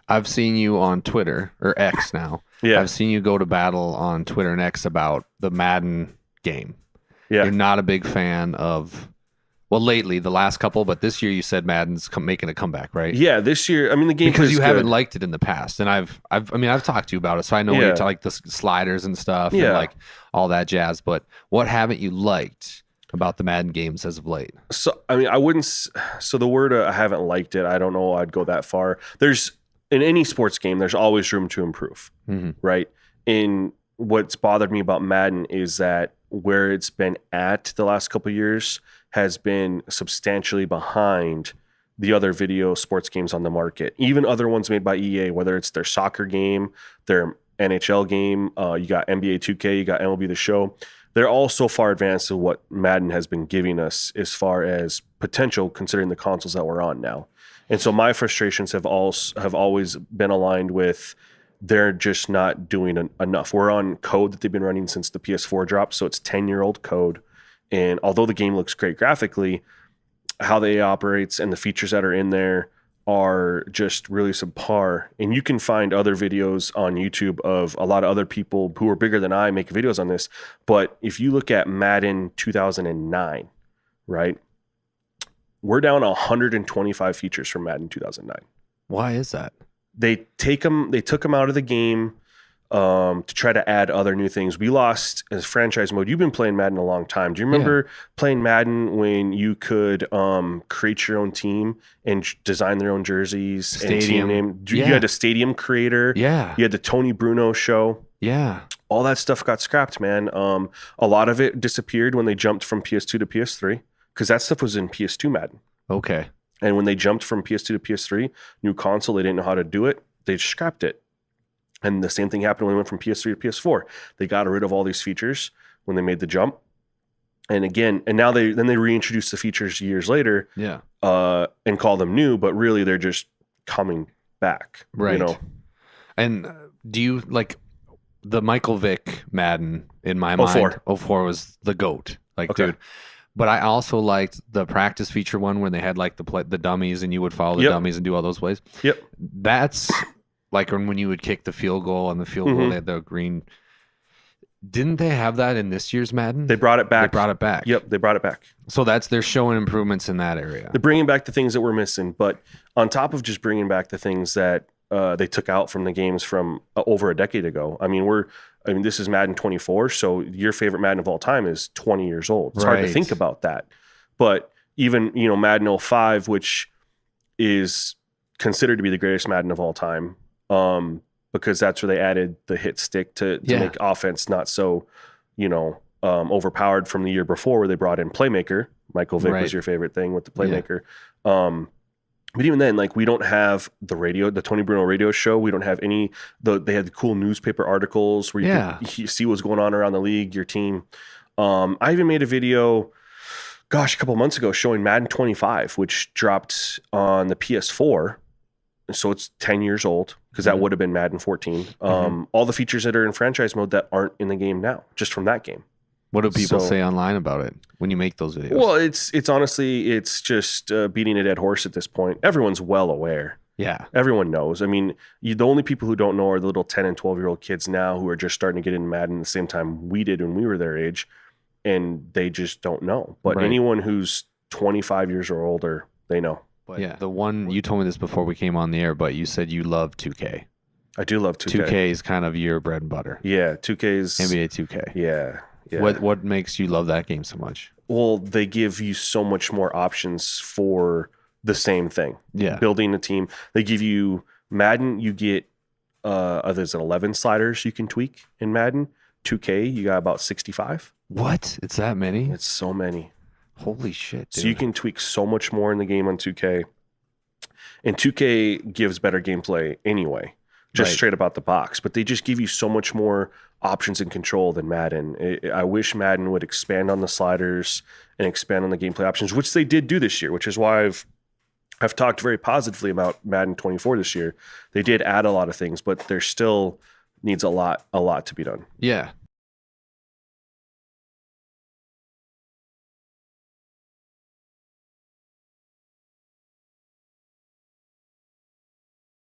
I've seen you on Twitter or X now. Yeah. I've seen you go to battle on Twitter and X about the Madden game. Yeah. You're not a big fan of, well, lately, the last couple, but this year you said Madden's making a comeback, right? Yeah, this year, I mean, the game Because you haven't good. liked it in the past, and I've talked to you about it, so I know Yeah. you're like the sliders and stuff, and Yeah. like all that jazz. But what haven't you liked about the Madden games as of late? So, I mean, I wouldn't. So the word I haven't liked it. I don't know. I'd go that far. There's in any sports game, there's always room to improve, right? And what's bothered me about Madden is that where it's been at the last couple of years has been substantially behind the other video sports games on the market. Even other ones made by EA, whether it's their soccer game, their NHL game, you got NBA 2K, you got MLB The Show. They're all so far advanced to what Madden has been giving us as far as potential, considering the consoles that we're on now. And so my frustrations have always been aligned with they're just not doing enough. We're on code that they've been running since the PS4 dropped, so it's 10-year-old code. And although the game looks great graphically, how they operates and the features that are in there are just really subpar. And you can find other videos on YouTube of a lot of other people who are bigger than I make videos on this. But if you look at Madden 2009, right? We're down 125 features from Madden 2009. Why is that? They took them out of the game to try to add other new things. We lost as franchise mode. You've been playing Madden a long time. Do you remember playing Madden when you could create your own team and design their own jerseys and team name? You had a stadium creator. Yeah. You had the Tony Bruno show. Yeah. All that stuff got scrapped, man. A lot of it disappeared when they jumped from PS2 to PS3 because that stuff was in PS2 Madden. Okay. And when they jumped from PS2 to PS3, new console, they didn't know how to do it. They just scrapped it. And the same thing happened when they went from PS3 to PS4. They got rid of all these features when they made the jump. And again, and now they reintroduce the features years later, and call them new, but really they're just coming back. Right. You know? And do you like the Michael Vick Madden in my mind? 04 was the GOAT. Like, dude. But I also liked the practice feature one where they had like the dummies and you would follow the dummies and do all those plays. Yep. That's like when you would kick the field goal on the field goal, they had the green. Didn't they have that in this year's Madden? They brought it back. Yep, they brought it back. So they're showing improvements in that area. They're bringing back the things that we're missing. But on top of just bringing back the things that they took out from the games from over a decade ago. I mean, this is Madden 24, so your favorite Madden of all time is 20 years old. It's hard to think about that. But even, Madden 05, which is considered to be the greatest Madden of all time, because that's where they added the hit stick to make offense not so, overpowered from the year before where they brought in Playmaker. Michael Vick was your favorite thing with the Playmaker. Yeah. But even then, like, we don't have the Tony Bruno radio show. We don't have they had the cool newspaper articles where you could see what's going on around the league, your team. I even made a video, a couple months ago showing Madden 25, which dropped on the PS4. So it's 10 years old because that would have been Madden 14. All the features that are in franchise mode that aren't in the game now, just from that game. What do people say online about it when you make those videos? Well, it's honestly, it's just beating a dead horse at this point. Everyone's well aware. Yeah. Everyone knows. I mean, the only people who don't know are the little 10 and 12-year-old kids now who are just starting to get into Madden at the same time we did when we were their age, and they just don't know. But anyone who's 25 years or older, they know. But the one, you told me this before we came on the air, but you said you love 2K. I do love 2K. 2K is kind of your bread and butter. Yeah, 2K is... NBA 2K. Yeah. What makes you love that game so much? Well, they give you so much more options for the same thing. Yeah. Building a team. They give you Madden, you get there's 11 sliders you can tweak in Madden. 2K, you got about 65. What? It's that many? It's so many. Holy shit, dude. So you can tweak so much more in the game on 2K. And 2K gives better gameplay anyway. Just straight about the box, but they just give you so much more options and control than Madden. I wish Madden would expand on the sliders and expand on the gameplay options, which they did do this year, which is why I've talked very positively about Madden 24 this year. They did add a lot of things, but there still needs a lot to be done. Yeah.